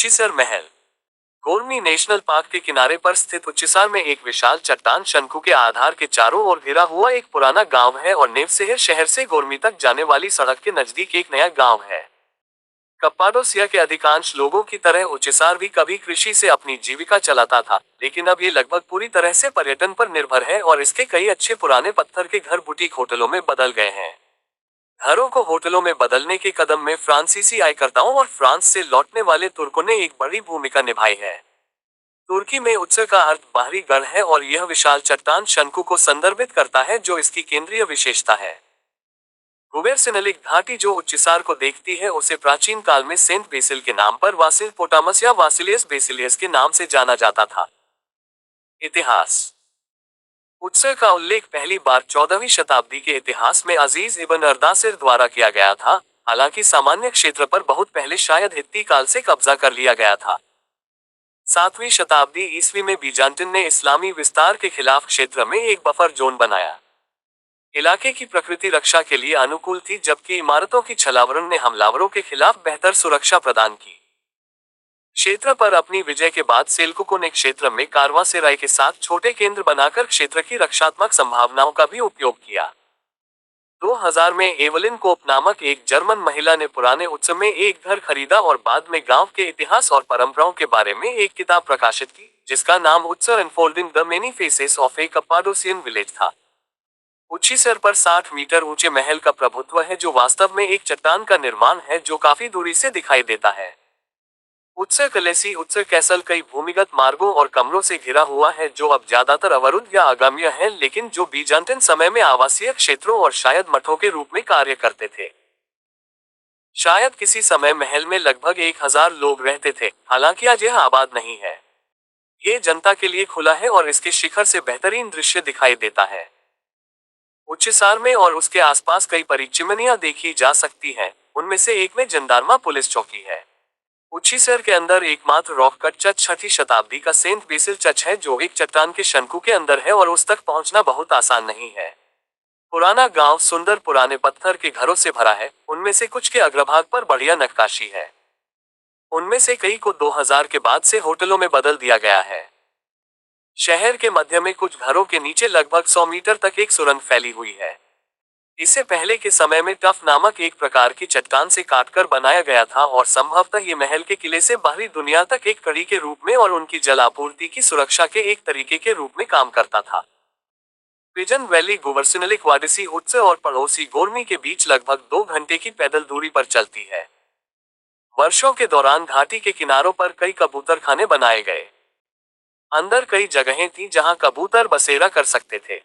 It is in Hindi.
उच्चीसर महल गोर्मी नेशनल पार्क के किनारे पर स्थित उच्चीसर में एक विशाल चट्टान शंकु के आधार के चारों ओर घिरा हुआ एक पुराना गांव है और नेवशहर शहर से गोर्मी तक जाने वाली सड़क के नजदीक एक नया गांव है। कप्पाडोसिया के अधिकांश लोगों की तरह उच्चीसर भी कभी कृषि से अपनी जीविका चलाता था, लेकिन अब ये लगभग पूरी तरह से पर्यटन पर निर्भर है और इसके कई अच्छे पुराने पत्थर के घर बुटीक होटलों में बदल गए हैं। घरों को होटलों में बदलने के कदम में फ्रांसीसी आयकर्ताओं और फ्रांस से लौटने वाले तुर्कों ने एक बड़ी भूमिका निभाई है। तुर्की में उत्सव का अर्थ बाहरी गढ़ है और यह विशाल चट्टान शंकु को संदर्भित करता है जो इसकी केंद्रीय विशेषता है। गुबेरसिनलिक घाटी जो उच्चीसर को देखती है उसे प्राचीन काल में सेंट बेसिल के नाम पर वासिल पोटामस या वासिलियस बेसिलियस के नाम से जाना जाता था। इतिहास उत्सव का उल्लेख पहली बार 14वीं शताब्दी के इतिहास में अजीज इब्न अर्दासिर द्वारा किया गया था, हालांकि सामान्य क्षेत्र पर बहुत पहले शायद हित्ती काल से कब्जा कर लिया गया था। 7वीं शताब्दी ईस्वी में बीजांटिन ने इस्लामी विस्तार के खिलाफ क्षेत्र में एक बफर जोन बनाया। इलाके की प्रकृति रक्षा के लिए अनुकूल थी, जबकि इमारतों की छलावरण ने हमलावरों के खिलाफ बेहतर सुरक्षा प्रदान की। क्षेत्र पर अपनी विजय के बाद सेल्जुकों ने क्षेत्र में कारवांसेराय के साथ छोटे केंद्र बनाकर क्षेत्र की रक्षात्मक संभावनाओं का भी उपयोग किया। 2000 में एवलिन कोप नामक एक जर्मन महिला ने पुराने उत्सव में एक घर खरीदा और बाद में गांव के इतिहास और परंपराओं के बारे में एक किताब प्रकाशित की, जिसका नाम उत्सव unfolding the many faces of a Cappadocian village था। उच्चीसर पर 60 मीटर ऊंचे महल का प्रभुत्व है जो वास्तव में एक चट्टान का निर्माण है जो काफी दूरी से दिखाई देता है। उत्सव कलेसी उत्सव कैसल कई भूमिगत मार्गों और कमरों से घिरा हुआ है जो अब ज्यादातर अवरुद्ध या अगम्य हैं, लेकिन जो बीजांटिन समय में आवासीय क्षेत्रों और शायद मठों के रूप में कार्य करते थे। शायद किसी समय महल में लगभग 1000 लोग रहते थे, हालांकि आज यह आबाद नहीं है। ये जनता के लिए खुला है और इसके शिखर से बेहतरीन दृश्य दिखाई देता है। उच्चीसर में और उसके आसपास कई परिचिमनियां देखी जा सकती हैं, उनमें से एक में जंदारमा पुलिस चौकी है। उच्चीसर के अंदर एकमात्र रॉक कट चर्च 6वीं शताब्दी का सेंट बेसिल चर्च है जो एक चट्टान के शंकु के अंदर है और उस तक पहुंचना बहुत आसान नहीं है। पुराना गांव सुंदर पुराने पत्थर के घरों से भरा है, उनमें से कुछ के अग्रभाग पर बढ़िया नक्काशी है। उनमें से कई को 2000 के बाद से होटलों में बदल दिया गया है। शहर के मध्य में कुछ घरों के नीचे लगभग 100 मीटर तक एक सुरंग फैली हुई है। इससे पहले के समय में टफ नामक एक प्रकार की चट्टान से काटकर बनाया गया था और संभवतः ये महल के किले से बाहरी दुनिया तक एक कड़ी के रूप में और उनकी जल आपूर्ति की सुरक्षा के एक तरीके के रूप में काम करता था। पिजन वैली गुबरसिनलिक वाडिसी उत्सव और पड़ोसी गोर्मी के बीच लगभग 2 घंटे की पैदल दूरी पर चलती है। वर्षों के दौरान घाटी के किनारों पर कई कबूतरखाने बनाए गए। अंदर कई जगहें थीं जहां कबूतर बसेरा कर सकते थे।